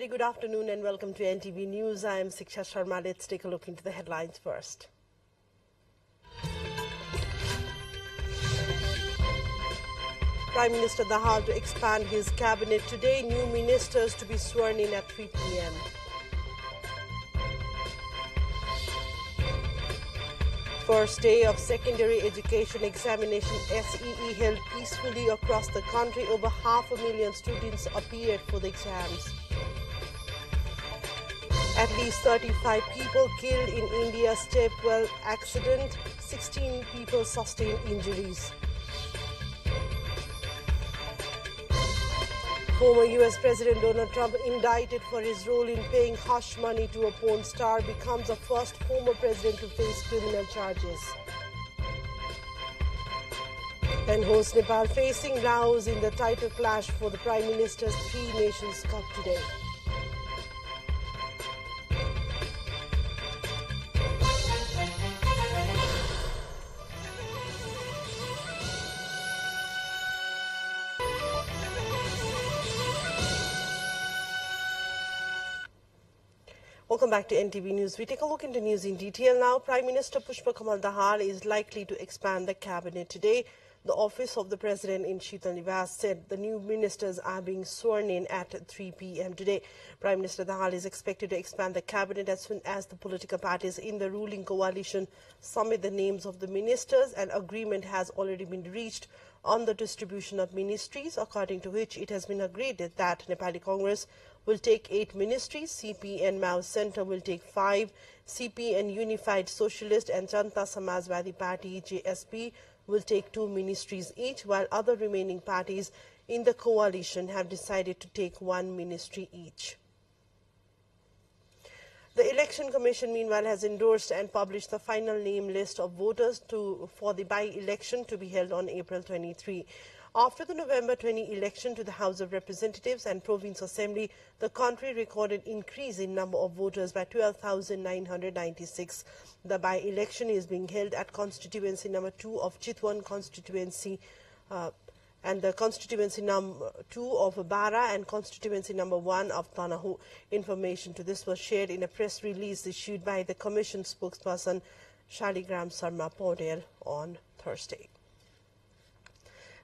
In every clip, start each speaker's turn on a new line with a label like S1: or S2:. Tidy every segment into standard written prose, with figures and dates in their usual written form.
S1: very good afternoon and welcome to NTV News. I am Siksha Sharma. Let's take a look into the headlines first. Prime Minister Dahal to expand his cabinet today. New ministers to be sworn in at 3 p.m. First day of secondary education examination SEE held peacefully across the country. Over 500,000 students appeared for the exams. At least 35 people killed in India's Step Well accident. 16 people sustained injuries. Former US President Donald Trump, indicted for his role in paying hush money to a porn star, becomes the first former president to face criminal charges. And hosts Nepal facing rows in the title clash for the Prime Minister's Three Nations Cup today. Welcome back to NTV News. We take a look into news in detail now. Prime Minister Pushpa Dahal is likely to expand the cabinet today. The office of the President in Sheetal Niwas said the new ministers are being sworn in at 3 p.m. today. Prime Minister Dahal is expected to expand the cabinet as soon as the political parties in the ruling coalition submit the names of the ministers. An agreement has already been reached on the distribution of ministries, according to which it has been agreed that Nepali Congress will take 8 ministries, CP and Mao Center will take 5, CP and Unified Socialist and Janta Samajwadi Party JSP will take 2 ministries each, while other remaining parties in the coalition have decided to take 1 ministry each. The Election Commission, meanwhile, has endorsed and published the final name list of voters for the by-election to be held on April 23. After the November 20 election to the House of Representatives and Province Assembly, the country recorded increase in number of voters by 12,996. The by-election is being held at constituency number 2 of Chitwan constituency and the constituency number 2 of Bara and constituency number 1 of Tanahu. Information to this was shared in a press release issued by the Commission spokesperson Shaligram Sarma Paudel on Thursday.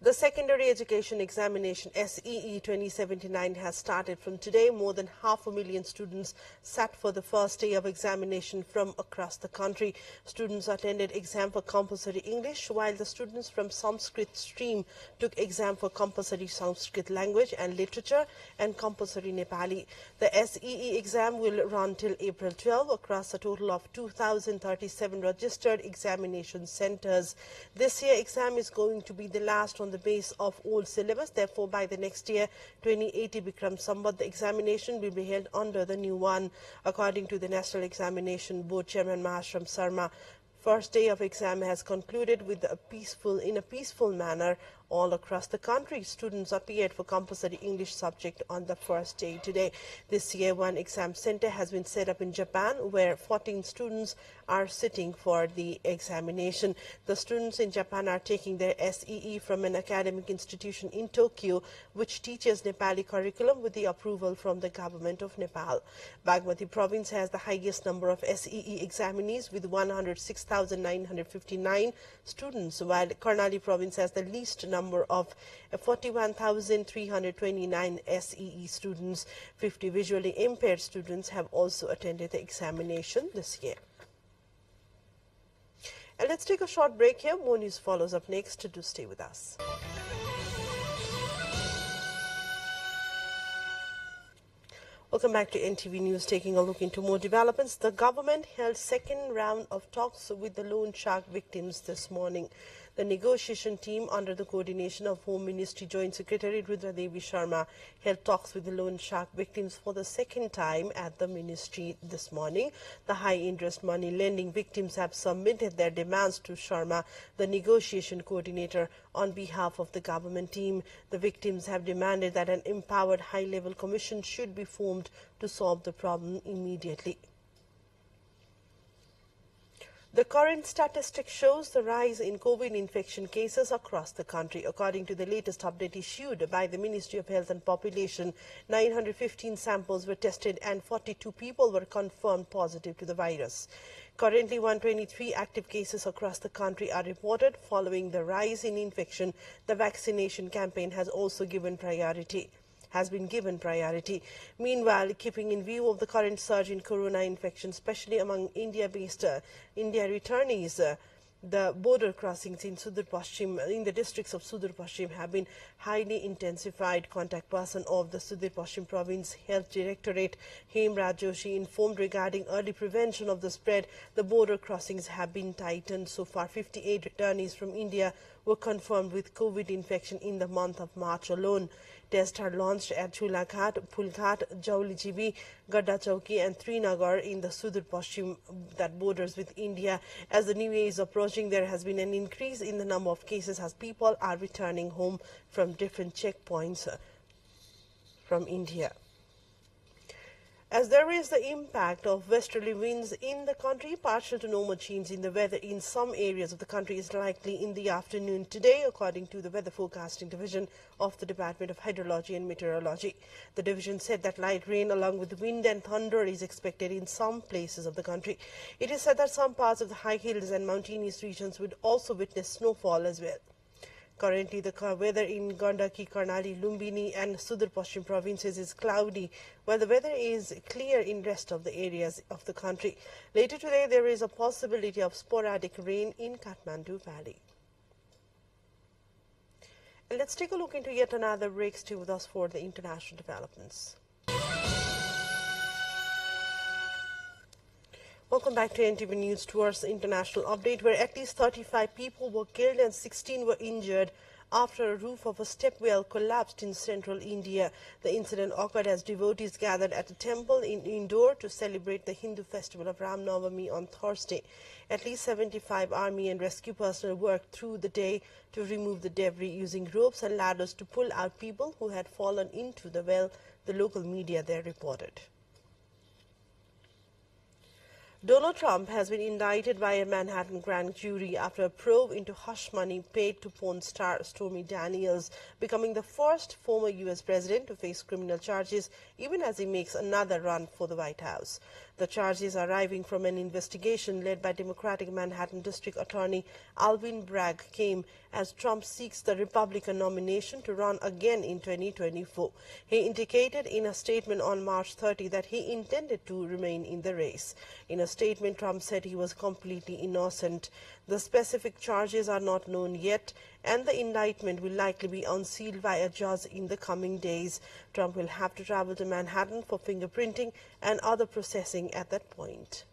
S1: The secondary education examination SEE 2079 has started from today. More than 500,000 students sat for the first day of examination from across the country. Students attended exam for compulsory English, while the students from Sanskrit stream took exam for compulsory Sanskrit language and literature and compulsory Nepali. The SEE exam will run till April 12 across a total of 2,037 registered examination centers. This year exam is going to be the last on the base of old syllabus. Therefore, by the next year, 2080 Bikram Sambat, the examination will be held under the new one. According to the National Examination Board Chairman Mahashram Sarma, first day of exam has concluded with in a peaceful manner all across the country. Students appeared for compulsory English subject on the first day today. This year, one exam center has been set up in Japan, where 14 students are sitting for the examination. The students in Japan are taking their SEE from an academic institution in Tokyo, which teaches Nepali curriculum with the approval from the government of Nepal. Bagmati province has the highest number of SEE examinees with 106,959 students, while Karnali province has the least number of 41,329 SEE students. 50 visually impaired students have also attended the examination this year. And let's take a short break here. More news follows up next. Do stay with us. Welcome back to NTV News. Taking a look into more developments. The government held second round of talks with the loan shark victims this morning. The negotiation team, under the coordination of Home Ministry Joint Secretary Rudra Devi Sharma, held talks with the loan shark victims for the second time at the ministry this morning. The high-interest money lending victims have submitted their demands to Sharma, the negotiation coordinator, on behalf of the government team. The victims have demanded that an empowered high-level commission should be formed to solve the problem immediately. The current statistic shows the rise in COVID infection cases across the country. According to the latest update issued by the Ministry of Health and Population, 915 samples were tested and 42 people were confirmed positive to the virus. Currently, 123 active cases across the country are reported. Following the rise in infection, the vaccination campaign has been given priority. Meanwhile, keeping in view of the current surge in corona infection, especially among India-based India returnees, the border crossings in the districts of Sudur Pashchim have been highly intensified. Contact person of the Sudur Pashchim Province Health Directorate, Hemraj Joshi, informed regarding early prevention of the spread. The border crossings have been tightened. So far, 58 returnees from India were confirmed with COVID infection in the month of March alone. Tests are launched at Chulaghat, Phulghat, Jaulijibi, Gadda Chowki and Trinagar in the Sudur Pashchim that borders with India. As the new year is approaching, there has been an increase in the number of cases as people are returning home from different checkpoints from India. As there is the impact of westerly winds in the country, partial to normal change in the weather in some areas of the country is likely in the afternoon today, according to the Weather Forecasting Division of the Department of Hydrology and Meteorology. The division said that light rain along with wind and thunder is expected in some places of the country. It is said that some parts of the high hills and mountainous regions would also witness snowfall as well. Currently, the weather in Gandaki, Karnali, Lumbini and Sudur Pashchim provinces is cloudy, while the weather is clear in rest of the areas of the country. Later today, there is a possibility of sporadic rain in Kathmandu Valley. And let's take a look into yet another break with us for the international developments. Welcome back to NTV News Towards International Update, where at least 35 people were killed and 16 were injured after a roof of a stepwell collapsed in central India. The incident occurred as devotees gathered at a temple in Indore to celebrate the Hindu festival of Ram Navami on Thursday. At least 75 army and rescue personnel worked through the day to remove the debris using ropes and ladders to pull out people who had fallen into the well, the local media there reported. Donald Trump has been indicted by a Manhattan grand jury after a probe into hush money paid to porn star Stormy Daniels, becoming the first former U.S. president to face criminal charges, even as he makes another run for the White House. The charges arriving from an investigation led by Democratic Manhattan District Attorney Alvin Bragg came as Trump seeks the Republican nomination to run again in 2024. He indicated in a statement on March 30 that he intended to remain in the race. In a statement, Trump said he was completely innocent. The specific charges are not known yet, and the indictment will likely be unsealed by a judge in the coming days. Trump will have to travel to Manhattan for fingerprinting and other processing at that point.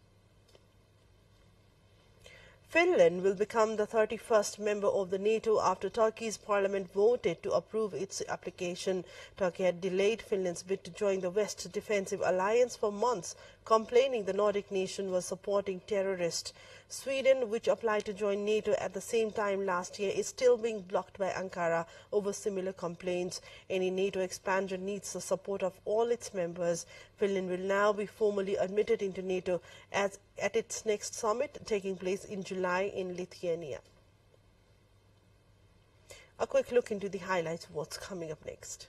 S1: Finland will become the 31st member of the NATO after Turkey's parliament voted to approve its application. Turkey had delayed Finland's bid to join the West's defensive alliance for months, complaining the Nordic nation was supporting terrorists. Sweden, which applied to join NATO at the same time last year, is still being blocked by Ankara over similar complaints. Any NATO expansion needs the support of all its members. Finland will now be formally admitted into NATO at its next summit taking place in July in Lithuania. A quick look into the highlights of what's coming up next.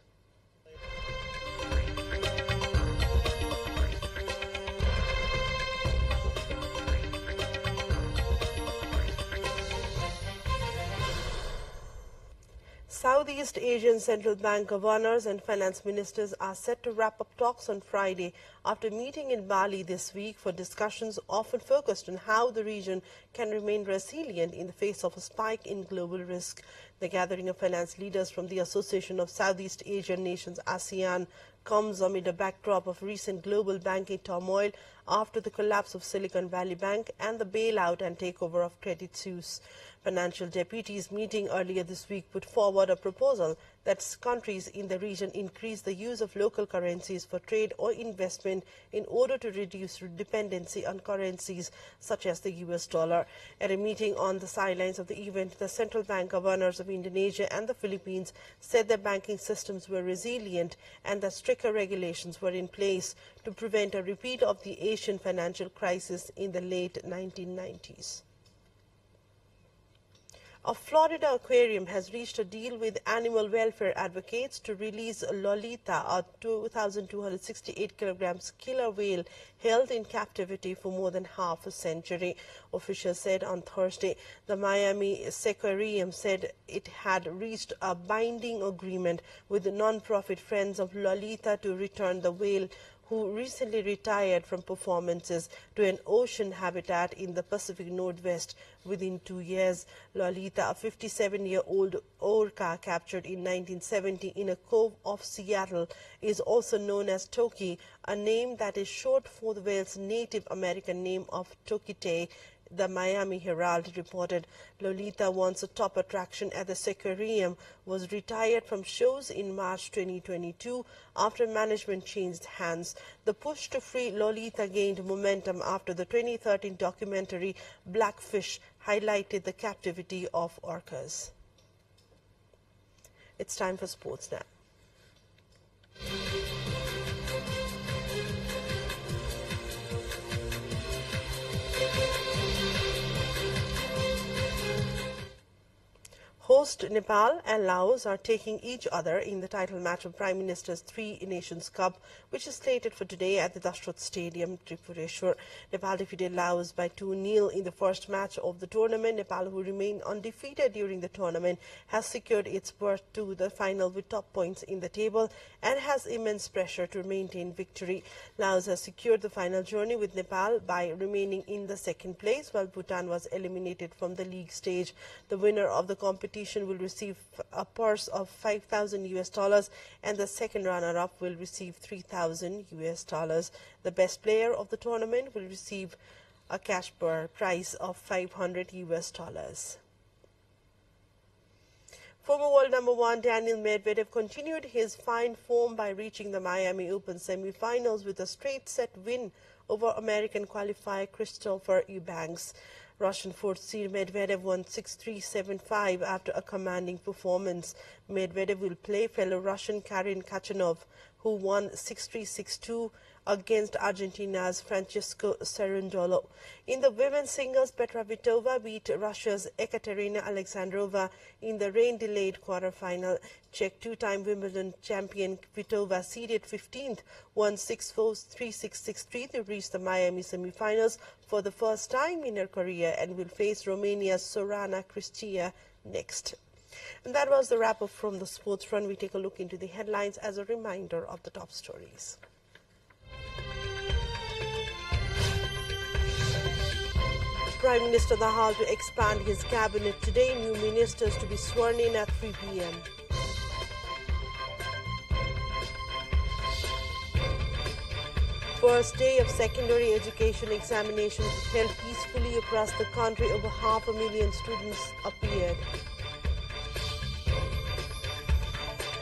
S1: Southeast Asian Central Bank governors and finance ministers are set to wrap up talks on Friday after meeting in Bali this week for discussions often focused on how the region can remain resilient in the face of a spike in global risk. The gathering of finance leaders from the Association of Southeast Asian Nations, ASEAN, comes amid a backdrop of recent global banking turmoil after the collapse of Silicon Valley Bank and the bailout and takeover of Credit Suisse. Financial deputies meeting earlier this week put forward a proposal that countries in the region increase the use of local currencies for trade or investment in order to reduce dependency on currencies such as the US dollar. At a meeting on the sidelines of the event, the central bank governors of Indonesia and the Philippines said their banking systems were resilient and that stricter regulations were in place to prevent a repeat of the Asian financial crisis in the late 1990s. A Florida aquarium has reached a deal with animal welfare advocates to release Lolita, a 2,268 kilograms killer whale held in captivity for more than half a century. Officials said on Thursday the Miami Aquarium said it had reached a binding agreement with the non-profit Friends of Lolita to return the whale, who recently retired from performances, to an ocean habitat in the Pacific Northwest within 2 years. Lolita, a 57-year-old orca captured in 1970 in a cove off Seattle, is also known as Toki, a name that is short for the whale's Native American name of Tokitae. The Miami Herald reported Lolita, once a top attraction at the aquarium, was retired from shows in March 2022 after management changed hands. The push to free Lolita gained momentum after the 2013 documentary Blackfish highlighted the captivity of orcas. It's time for sports now. Host Nepal and Laos are taking each other in the title match of Prime Minister's Three Nations Cup, which is slated for today at the Dashrath Stadium, Tripureshwar. Nepal defeated Laos by 2-0 in the first match of the tournament. Nepal, who remained undefeated during the tournament, has secured its berth to the final with top points in the table and has immense pressure to maintain victory. Laos has secured the final journey with Nepal by remaining in the second place, while Bhutan was eliminated from the league stage. The winner of the competition will receive a purse of $5,000 and the second runner-up will receive $3,000. The best player of the tournament will receive a cash prize of $500. Former world number 1 Daniil Medvedev continued his fine form by reaching the Miami Open semi-finals with a straight-set win over American qualifier Christopher Eubanks. Russian fourth seed Medvedev won 6-3, 7-5 after a commanding performance. Medvedev will play fellow Russian Karen Khachanov, who won 6-3, 6-2 against Argentina's Francesco Cerundolo. In the women's singles, Petra Kvitova beat Russia's Ekaterina Alexandrova in the rain-delayed quarterfinal. Czech two-time Wimbledon champion Kvitova, seeded 15th, won 6-4, 3-6, 6-3 to reach the Miami semi-finals for the first time in her career and will face Romania's Sorana Cristea next. And that was the wrap-up from the sports front. We take a look into the headlines as a reminder of the top stories. Prime Minister Dahal to expand his cabinet today. New ministers to be sworn in at 3 p.m. First day of secondary education examinations held peacefully across the country. Over 500,000 students appeared.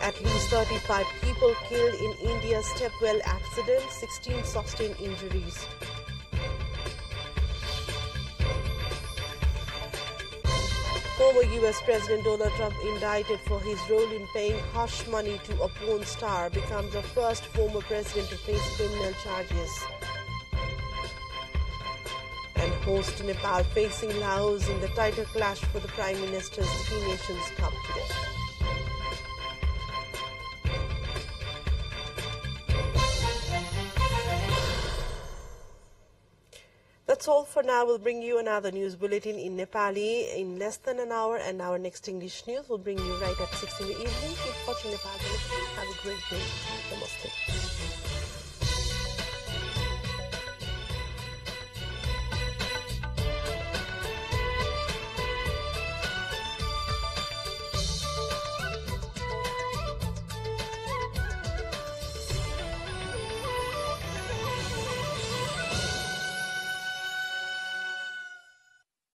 S1: At least 35 people killed in India's stepwell accident. 16 sustained injuries. Former U.S. President Donald Trump, indicted for his role in paying hush money to a porn star, becomes the first former president to face criminal charges. And host Nepal facing Laos in the title clash for the Prime Minister's Three Nations Cup today. That's all for now. We'll bring you another news bulletin in Nepali in less than an hour, and our next English news will bring you right at 6 in the evening. Keep watching Nepal Television. Have a great day. Namaste.